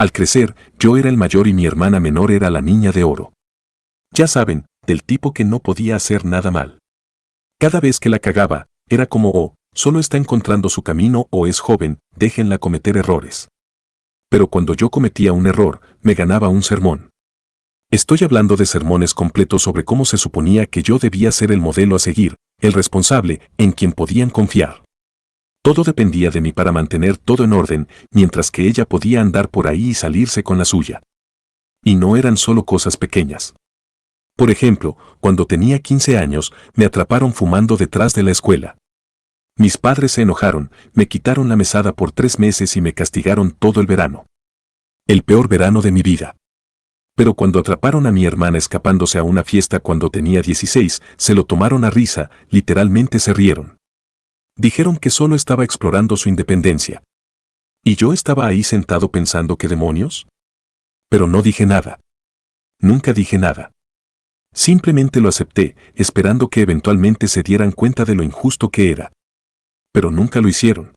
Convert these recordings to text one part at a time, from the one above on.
Al crecer, yo era el mayor y mi hermana menor era la niña de oro. Ya saben, del tipo que no podía hacer nada mal. Cada vez que la cagaba, era como, oh, solo está encontrando su camino o es joven, déjenla cometer errores. Pero cuando yo cometía un error, me ganaba un sermón. Estoy hablando de sermones completos sobre cómo se suponía que yo debía ser el modelo a seguir, el responsable, en quien podían confiar. Todo dependía de mí para mantener todo en orden, mientras que ella podía andar por ahí y salirse con la suya. Y no eran solo cosas pequeñas. Por ejemplo, cuando tenía 15 años, me atraparon fumando detrás de la escuela. Mis padres se enojaron, me quitaron la mesada por 3 meses y me castigaron todo el verano. El peor verano de mi vida. Pero cuando atraparon a mi hermana escapándose a una fiesta cuando tenía 16, se lo tomaron a risa, literalmente se rieron. Dijeron que solo estaba explorando su independencia. Y yo estaba ahí sentado pensando ¿qué demonios? Pero no dije nada. Nunca dije nada. Simplemente lo acepté, esperando que eventualmente se dieran cuenta de lo injusto que era. Pero nunca lo hicieron.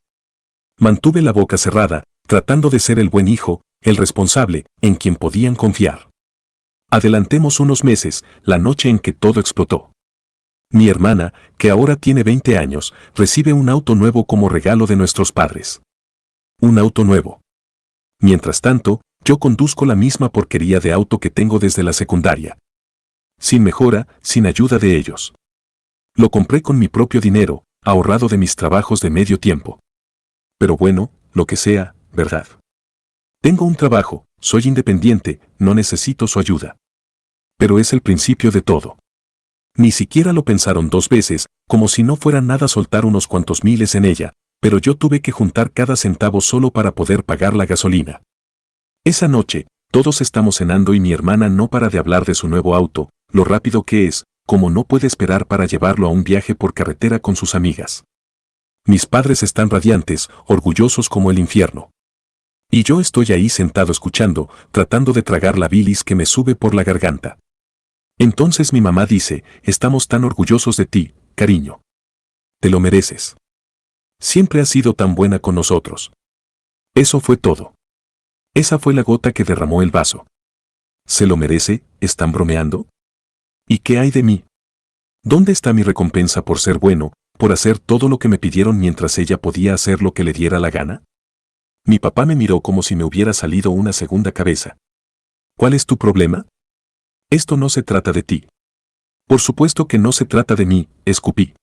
Mantuve la boca cerrada, tratando de ser el buen hijo, el responsable, en quien podían confiar. Adelantemos unos meses, la noche en que todo explotó. Mi hermana, que ahora tiene 20 años, recibe un auto nuevo como regalo de nuestros padres. Un auto nuevo. Mientras tanto, yo conduzco la misma porquería de auto que tengo desde la secundaria. Sin mejora, sin ayuda de ellos. Lo compré con mi propio dinero, ahorrado de mis trabajos de medio tiempo. Pero bueno, lo que sea, ¿verdad? Tengo un trabajo, soy independiente, no necesito su ayuda. Pero es el principio de todo. Ni siquiera lo pensaron 2 veces, como si no fuera nada soltar unos cuantos miles en ella, pero yo tuve que juntar cada centavo solo para poder pagar la gasolina. Esa noche, todos estamos cenando y mi hermana no para de hablar de su nuevo auto, lo rápido que es, como no puede esperar para llevarlo a un viaje por carretera con sus amigas. Mis padres están radiantes, orgullosos como el infierno. Y yo estoy ahí sentado escuchando, tratando de tragar la bilis que me sube por la garganta. Entonces mi mamá dice, estamos tan orgullosos de ti, cariño. Te lo mereces. Siempre has sido tan buena con nosotros. Eso fue todo. Esa fue la gota que derramó el vaso. ¿Se lo merece? ¿Están bromeando? ¿Y qué hay de mí? ¿Dónde está mi recompensa por ser bueno, por hacer todo lo que me pidieron mientras ella podía hacer lo que le diera la gana? Mi papá me miró como si me hubiera salido una segunda cabeza. ¿Cuál es tu problema? Esto no se trata de ti. Por supuesto que no se trata de mí, escupí.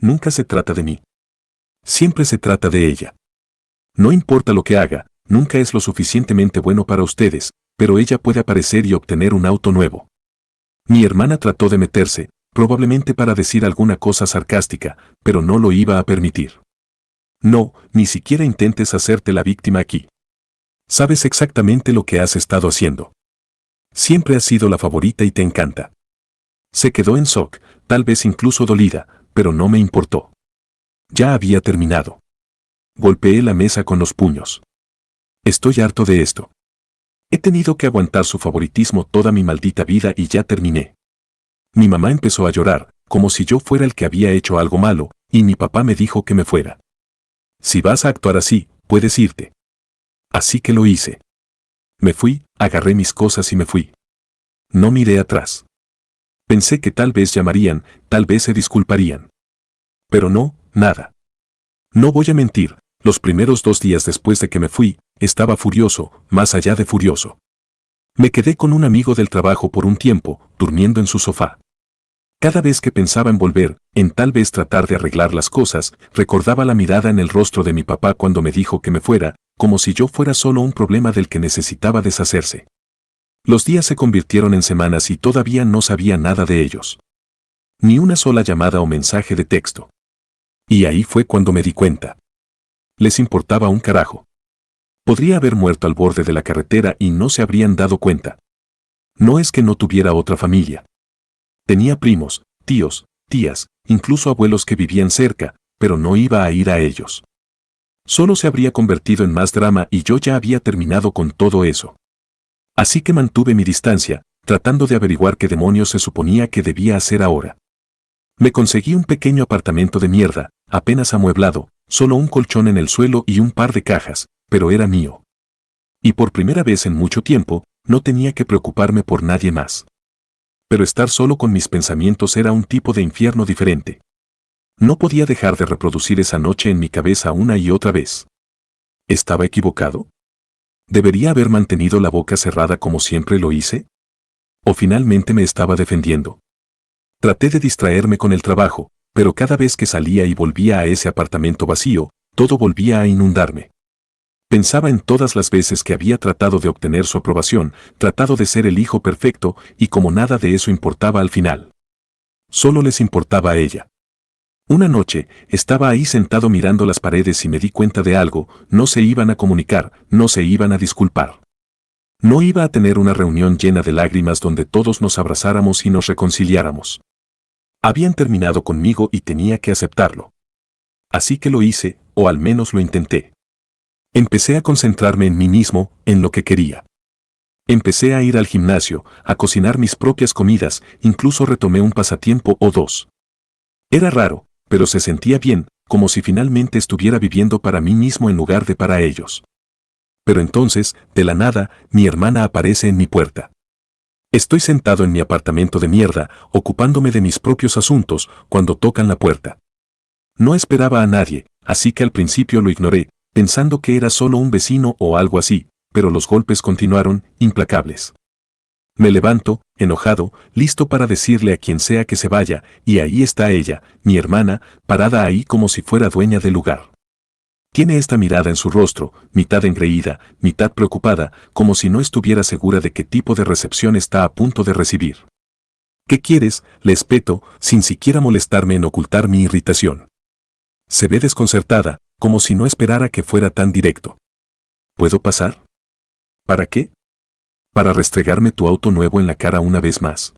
Nunca se trata de mí. Siempre se trata de ella. No importa lo que haga, nunca es lo suficientemente bueno para ustedes, pero ella puede aparecer y obtener un auto nuevo. Mi hermana trató de meterse, probablemente para decir alguna cosa sarcástica, pero no lo iba a permitir. No, ni siquiera intentes hacerte la víctima aquí. Sabes exactamente lo que has estado haciendo. Siempre has sido la favorita y te encanta. Se quedó en shock, tal vez incluso dolida, pero no me importó. Ya había terminado. Golpeé la mesa con los puños. Estoy harto de esto. He tenido que aguantar su favoritismo toda mi maldita vida y ya terminé. Mi mamá empezó a llorar, como si yo fuera el que había hecho algo malo, y mi papá me dijo que me fuera. Si vas a actuar así, puedes irte. Así que lo hice. Me fui, agarré mis cosas y me fui. No miré atrás. Pensé que tal vez llamarían, tal vez se disculparían. Pero no, nada. No voy a mentir, los primeros 2 días después de que me fui, estaba furioso, más allá de furioso. Me quedé con un amigo del trabajo por un tiempo, durmiendo en su sofá. Cada vez que pensaba en volver, en tal vez tratar de arreglar las cosas, recordaba la mirada en el rostro de mi papá cuando me dijo que me fuera, como si yo fuera solo un problema del que necesitaba deshacerse. Los días se convirtieron en semanas y todavía no sabía nada de ellos. Ni una sola llamada o mensaje de texto. Y ahí fue cuando me di cuenta. Les importaba un carajo. Podría haber muerto al borde de la carretera y no se habrían dado cuenta. No es que no tuviera otra familia. Tenía primos, tíos, tías, incluso abuelos que vivían cerca, pero no iba a ir a ellos. Solo se habría convertido en más drama y yo ya había terminado con todo eso. Así que mantuve mi distancia, tratando de averiguar qué demonios se suponía que debía hacer ahora. Me conseguí un pequeño apartamento de mierda, apenas amueblado, solo un colchón en el suelo y un par de cajas, pero era mío. Y por primera vez en mucho tiempo, no tenía que preocuparme por nadie más. Pero estar solo con mis pensamientos era un tipo de infierno diferente. No podía dejar de reproducir esa noche en mi cabeza una y otra vez. ¿Estaba equivocado? ¿Debería haber mantenido la boca cerrada como siempre lo hice? ¿O finalmente me estaba defendiendo? Traté de distraerme con el trabajo, pero cada vez que salía y volvía a ese apartamento vacío, todo volvía a inundarme. Pensaba en todas las veces que había tratado de obtener su aprobación, tratado de ser el hijo perfecto, y como nada de eso importaba al final. Solo les importaba a ella. Una noche, estaba ahí sentado mirando las paredes y me di cuenta de algo: no se iban a comunicar, no se iban a disculpar. No iba a tener una reunión llena de lágrimas donde todos nos abrazáramos y nos reconciliáramos. Habían terminado conmigo y tenía que aceptarlo. Así que lo hice, o al menos lo intenté. Empecé a concentrarme en mí mismo, en lo que quería. Empecé a ir al gimnasio, a cocinar mis propias comidas, incluso retomé un pasatiempo o dos. Era raro, pero se sentía bien, como si finalmente estuviera viviendo para mí mismo en lugar de para ellos. Pero entonces, de la nada, mi hermana aparece en mi puerta. Estoy sentado en mi apartamento de mierda, ocupándome de mis propios asuntos, cuando tocan la puerta. No esperaba a nadie, así que al principio lo ignoré, pensando que era solo un vecino o algo así, pero los golpes continuaron, implacables. Me levanto, enojado, listo para decirle a quien sea que se vaya, y ahí está ella, mi hermana, parada ahí como si fuera dueña del lugar. Tiene esta mirada en su rostro, mitad engreída, mitad preocupada, como si no estuviera segura de qué tipo de recepción está a punto de recibir. ¿Qué quieres?, le espeto, sin siquiera molestarme en ocultar mi irritación. Se ve desconcertada, como si no esperara que fuera tan directo. ¿Puedo pasar? ¿Para qué? Para restregarme tu auto nuevo en la cara una vez más.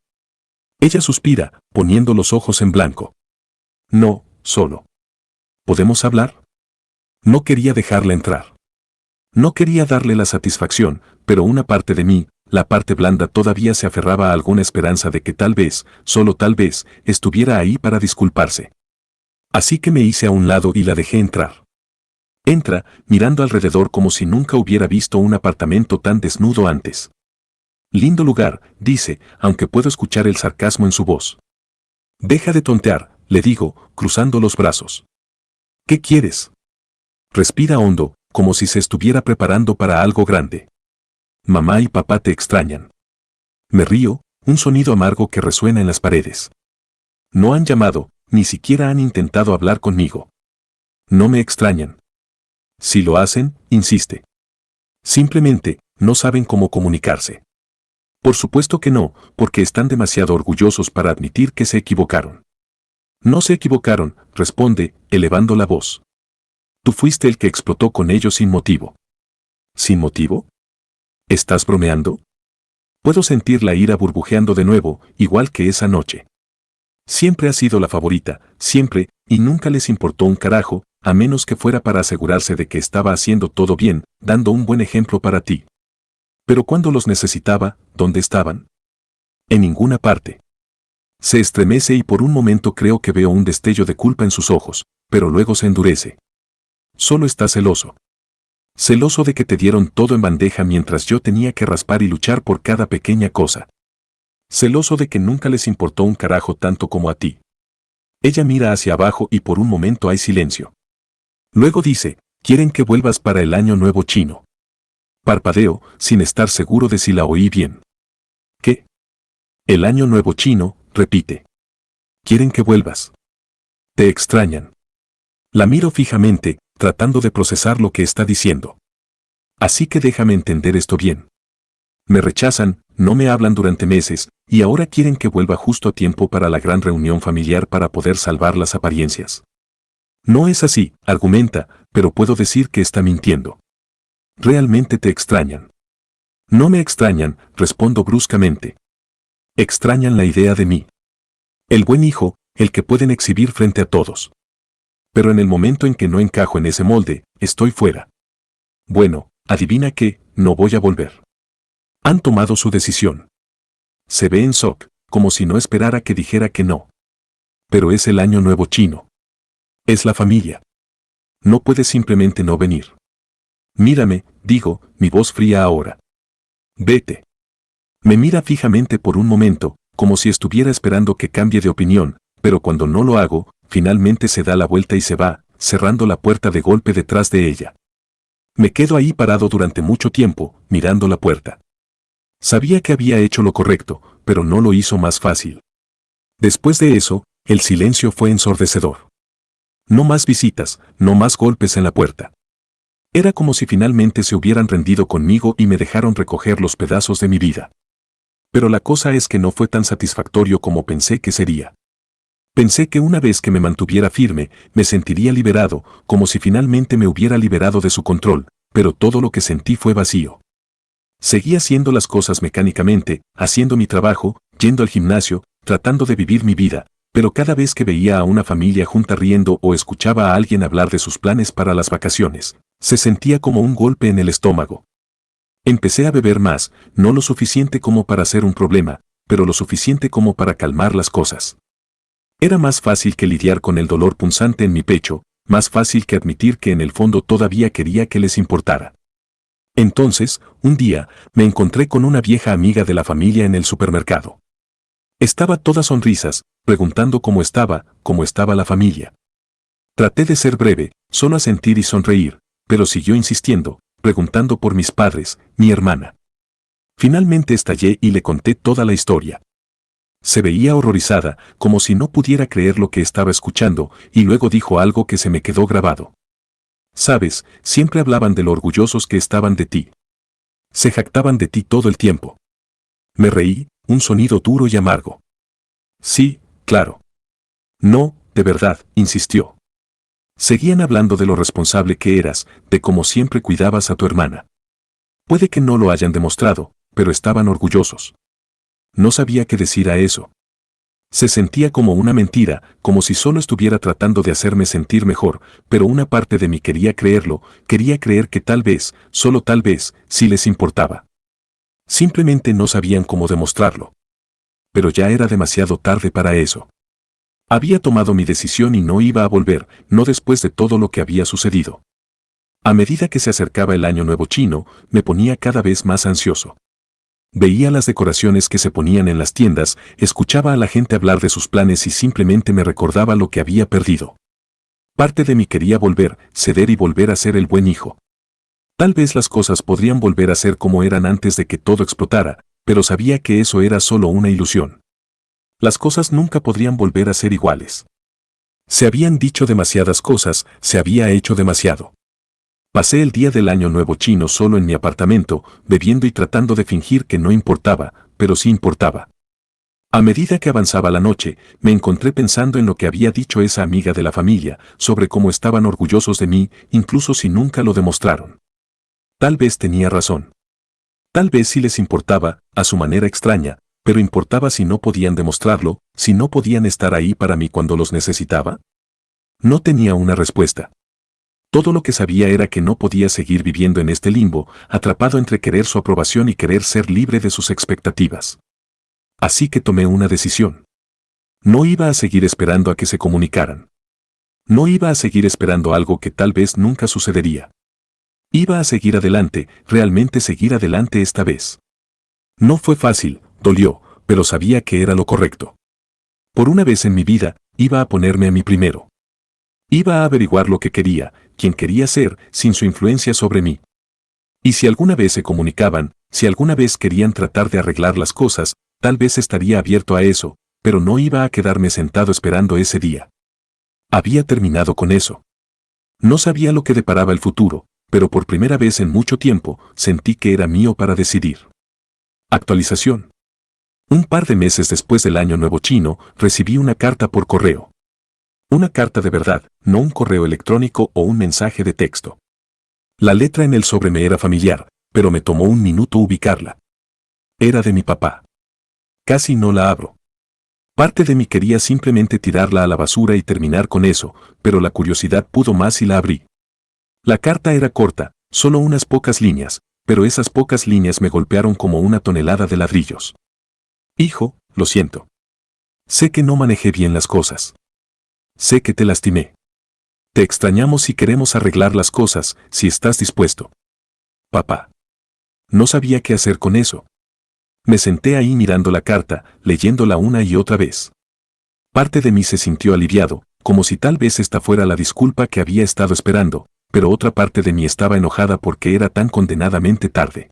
Ella suspira, poniendo los ojos en blanco. No, solo. ¿Podemos hablar? No quería dejarla entrar. No quería darle la satisfacción, pero una parte de mí, la parte blanda, todavía se aferraba a alguna esperanza de que tal vez, solo tal vez, estuviera ahí para disculparse. Así que me hice a un lado y la dejé entrar. Entra, mirando alrededor como si nunca hubiera visto un apartamento tan desnudo antes. Lindo lugar, dice, aunque puedo escuchar el sarcasmo en su voz. Deja de tontear, le digo, cruzando los brazos. ¿Qué quieres? Respira hondo, como si se estuviera preparando para algo grande. Mamá y papá te extrañan. Me río, un sonido amargo que resuena en las paredes. No han llamado, ni siquiera han intentado hablar conmigo. No me extrañan. Si lo hacen, insiste. Simplemente, no saben cómo comunicarse. Por supuesto que no, porque están demasiado orgullosos para admitir que se equivocaron. No se equivocaron, responde, elevando la voz. Tú fuiste el que explotó con ellos sin motivo. ¿Sin motivo? ¿Estás bromeando? Puedo sentir la ira burbujeando de nuevo, igual que esa noche. Siempre has sido la favorita, siempre, y nunca les importó un carajo, a menos que fuera para asegurarse de que estaba haciendo todo bien, dando un buen ejemplo para ti. Pero cuando los necesitaba, ¿dónde estaban? En ninguna parte. Se estremece y por un momento creo que veo un destello de culpa en sus ojos, pero luego se endurece. Solo está celoso. Celoso de que te dieron todo en bandeja mientras yo tenía que raspar y luchar por cada pequeña cosa. Celoso de que nunca les importó un carajo tanto como a ti. Ella mira hacia abajo y por un momento hay silencio. Luego dice, quieren que vuelvas para el año nuevo chino. Parpadeo, sin estar seguro de si la oí bien. ¿Qué? El año nuevo chino, repite. Quieren que vuelvas. Te extrañan. La miro fijamente, tratando de procesar lo que está diciendo. Así que déjame entender esto bien. Me rechazan, no me hablan durante meses, y ahora quieren que vuelva justo a tiempo para la gran reunión familiar para poder salvar las apariencias. No es así, argumenta, pero puedo decir que está mintiendo. Realmente te extrañan. No me extrañan, respondo bruscamente. Extrañan la idea de mí. El buen hijo, el que pueden exhibir frente a todos. Pero en el momento en que no encajo en ese molde, estoy fuera. Bueno, adivina qué, no voy a volver. Han tomado su decisión. Se ve en shock, como si no esperara que dijera que no. Pero es el año nuevo chino. Es la familia. No puede simplemente no venir. Mírame, digo, mi voz fría ahora. Vete. Me mira fijamente por un momento, como si estuviera esperando que cambie de opinión, pero cuando no lo hago, finalmente se da la vuelta y se va, cerrando la puerta de golpe detrás de ella. Me quedo ahí parado durante mucho tiempo, mirando la puerta. Sabía que había hecho lo correcto, pero no lo hizo más fácil. Después de eso, el silencio fue ensordecedor. No más visitas, no más golpes en la puerta. Era como si finalmente se hubieran rendido conmigo y me dejaron recoger los pedazos de mi vida. Pero la cosa es que no fue tan satisfactorio como pensé que sería. Pensé que una vez que me mantuviera firme, me sentiría liberado, como si finalmente me hubiera liberado de su control, pero todo lo que sentí fue vacío. Seguía haciendo las cosas mecánicamente, haciendo mi trabajo, yendo al gimnasio, tratando de vivir mi vida, pero cada vez que veía a una familia junta riendo o escuchaba a alguien hablar de sus planes para las vacaciones, se sentía como un golpe en el estómago. Empecé a beber más, no lo suficiente como para ser un problema, pero lo suficiente como para calmar las cosas. Era más fácil que lidiar con el dolor punzante en mi pecho, más fácil que admitir que en el fondo todavía quería que les importara. Entonces, un día, me encontré con una vieja amiga de la familia en el supermercado. Estaba toda sonrisas, preguntando cómo estaba la familia. Traté de ser breve, solo asentir y sonreír, pero siguió insistiendo, preguntando por mis padres, mi hermana. Finalmente estallé y le conté toda la historia. Se veía horrorizada, como si no pudiera creer lo que estaba escuchando, y luego dijo algo que se me quedó grabado. Sabes, siempre hablaban de lo orgullosos que estaban de ti. Se jactaban de ti todo el tiempo. Me reí, un sonido duro y amargo. Sí, claro. No, de verdad, insistió. Seguían hablando de lo responsable que eras, de cómo siempre cuidabas a tu hermana. Puede que no lo hayan demostrado, pero estaban orgullosos. No sabía qué decir a eso. Se sentía como una mentira, como si solo estuviera tratando de hacerme sentir mejor, pero una parte de mí quería creerlo, quería creer que tal vez, solo tal vez, sí les importaba. Simplemente no sabían cómo demostrarlo. Pero ya era demasiado tarde para eso. Había tomado mi decisión y no iba a volver, no después de todo lo que había sucedido. A medida que se acercaba el Año Nuevo chino, me ponía cada vez más ansioso. Veía las decoraciones que se ponían en las tiendas, escuchaba a la gente hablar de sus planes y simplemente me recordaba lo que había perdido. Parte de mí quería volver, ceder y volver a ser el buen hijo. Tal vez las cosas podrían volver a ser como eran antes de que todo explotara, pero sabía que eso era solo una ilusión. Las cosas nunca podrían volver a ser iguales. Se habían dicho demasiadas cosas, se había hecho demasiado. Pasé el día del Año Nuevo chino solo en mi apartamento, bebiendo y tratando de fingir que no importaba, pero sí importaba. A medida que avanzaba la noche, me encontré pensando en lo que había dicho esa amiga de la familia, sobre cómo estaban orgullosos de mí, incluso si nunca lo demostraron. Tal vez tenía razón. Tal vez sí les importaba, a su manera extraña, pero importaba si no podían demostrarlo, si no podían estar ahí para mí cuando los necesitaba. No tenía una respuesta. Todo lo que sabía era que no podía seguir viviendo en este limbo, atrapado entre querer su aprobación y querer ser libre de sus expectativas. Así que tomé una decisión. No iba a seguir esperando a que se comunicaran. No iba a seguir esperando algo que tal vez nunca sucedería. Iba a seguir adelante, realmente seguir adelante esta vez. No fue fácil, dolió, pero sabía que era lo correcto. Por una vez en mi vida, iba a ponerme a mí primero. Iba a averiguar lo que quería, quién quería ser, sin su influencia sobre mí. Y si alguna vez se comunicaban, si alguna vez querían tratar de arreglar las cosas, tal vez estaría abierto a eso, pero no iba a quedarme sentado esperando ese día. Había terminado con eso. No sabía lo que deparaba el futuro, pero por primera vez en mucho tiempo, sentí que era mío para decidir. Actualización. Un par de meses después del Año Nuevo chino, recibí una carta por correo. Una carta de verdad, no un correo electrónico o un mensaje de texto. La letra en el sobre me era familiar, pero me tomó un minuto ubicarla. Era de mi papá. Casi no la abro. Parte de mí quería simplemente tirarla a la basura y terminar con eso, pero la curiosidad pudo más y la abrí. La carta era corta, solo unas pocas líneas, pero esas pocas líneas me golpearon como una tonelada de ladrillos. Hijo, lo siento. Sé que no manejé bien las cosas. Sé que te lastimé. Te extrañamos y queremos arreglar las cosas, si estás dispuesto. papá. No sabía qué hacer con eso. Me senté ahí mirando la carta, leyéndola una y otra vez. Parte de mí se sintió aliviado, como si tal vez esta fuera la disculpa que había estado esperando, pero otra parte de mí estaba enojada porque era tan condenadamente tarde.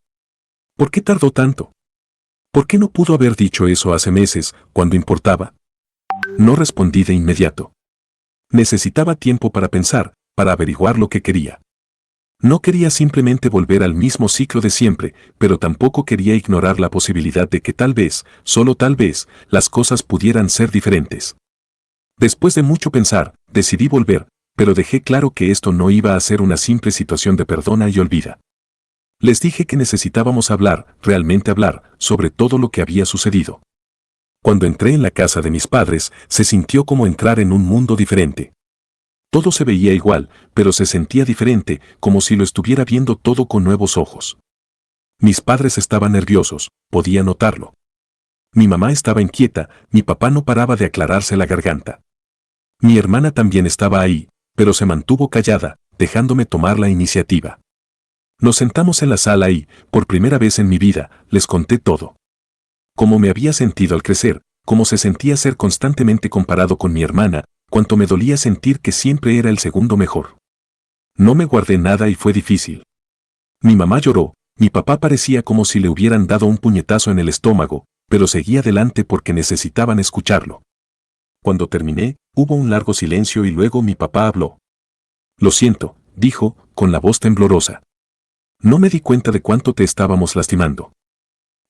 ¿Por qué tardó tanto? ¿Por qué no pudo haber dicho eso hace meses, cuando importaba? No respondí de inmediato. Necesitaba tiempo para pensar, para averiguar lo que quería. No quería simplemente volver al mismo ciclo de siempre, pero tampoco quería ignorar la posibilidad de que tal vez, solo tal vez, las cosas pudieran ser diferentes. Después de mucho pensar, decidí volver, pero dejé claro que esto no iba a ser una simple situación de perdona y olvida. Les dije que necesitábamos hablar, realmente hablar, sobre todo lo que había sucedido. Cuando entré en la casa de mis padres, se sintió como entrar en un mundo diferente. Todo se veía igual, pero se sentía diferente, como si lo estuviera viendo todo con nuevos ojos. Mis padres estaban nerviosos, podía notarlo. Mi mamá estaba inquieta, mi papá no paraba de aclararse la garganta. Mi hermana también estaba ahí, pero se mantuvo callada, dejándome tomar la iniciativa. Nos sentamos en la sala y, por primera vez en mi vida, les conté todo. Cómo me había sentido al crecer, cómo se sentía ser constantemente comparado con mi hermana, cuánto me dolía sentir que siempre era el segundo mejor. No me guardé nada y fue difícil. Mi mamá lloró, mi papá parecía como si le hubieran dado un puñetazo en el estómago, pero seguía adelante porque necesitaban escucharlo. Cuando terminé, hubo un largo silencio y luego mi papá habló. Lo siento, dijo, con la voz temblorosa. No me di cuenta de cuánto te estábamos lastimando.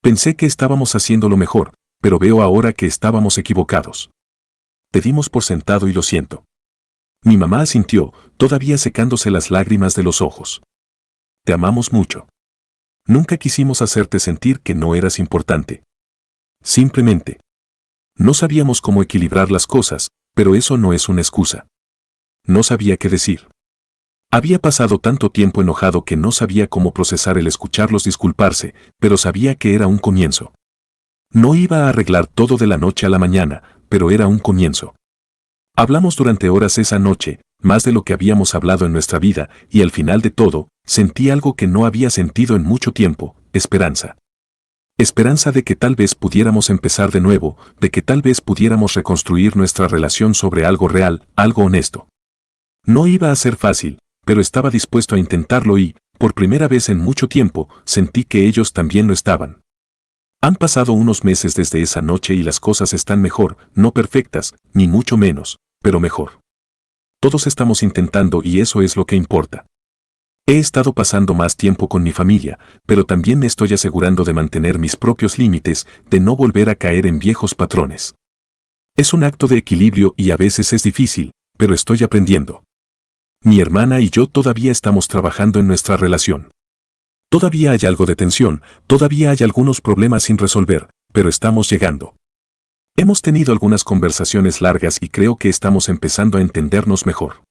Pensé que estábamos haciendo lo mejor, pero veo ahora que estábamos equivocados. Te dimos por sentado y lo siento. Mi mamá asintió, todavía secándose las lágrimas de los ojos. Te amamos mucho. Nunca quisimos hacerte sentir que no eras importante. Simplemente. No sabíamos cómo equilibrar las cosas, pero eso no es una excusa. No sabía qué decir. Había pasado tanto tiempo enojado que no sabía cómo procesar el escucharlos disculparse, pero sabía que era un comienzo. No iba a arreglar todo de la noche a la mañana, pero era un comienzo. Hablamos durante horas esa noche, más de lo que habíamos hablado en nuestra vida, y al final de todo, sentí algo que no había sentido en mucho tiempo, esperanza. Esperanza de que tal vez pudiéramos empezar de nuevo, de que tal vez pudiéramos reconstruir nuestra relación sobre algo real, algo honesto. No iba a ser fácil, pero estaba dispuesto a intentarlo y, por primera vez en mucho tiempo, sentí que ellos también lo estaban. Han pasado unos meses desde esa noche y las cosas están mejor, no perfectas, ni mucho menos, pero mejor. Todos estamos intentando y eso es lo que importa. He estado pasando más tiempo con mi familia, pero también me estoy asegurando de mantener mis propios límites, de no volver a caer en viejos patrones. Es un acto de equilibrio y a veces es difícil, pero estoy aprendiendo. Mi hermana y yo todavía estamos trabajando en nuestra relación. Todavía hay algo de tensión, todavía hay algunos problemas sin resolver, pero estamos llegando. Hemos tenido algunas conversaciones largas y creo que estamos empezando a entendernos mejor.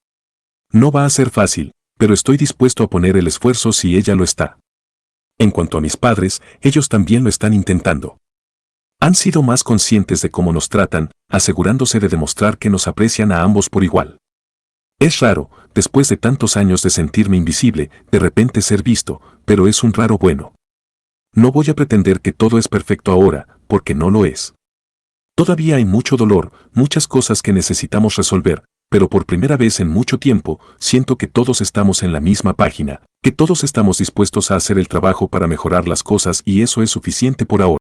No va a ser fácil, pero estoy dispuesto a poner el esfuerzo si ella lo está. En cuanto a mis padres, ellos también lo están intentando. Han sido más conscientes de cómo nos tratan, asegurándose de demostrar que nos aprecian a ambos por igual. Es raro, después de tantos años de sentirme invisible, de repente ser visto, pero es un raro bueno. No voy a pretender que todo es perfecto ahora, porque no lo es. Todavía hay mucho dolor, muchas cosas que necesitamos resolver, pero por primera vez en mucho tiempo, siento que todos estamos en la misma página, que todos estamos dispuestos a hacer el trabajo para mejorar las cosas y eso es suficiente por ahora.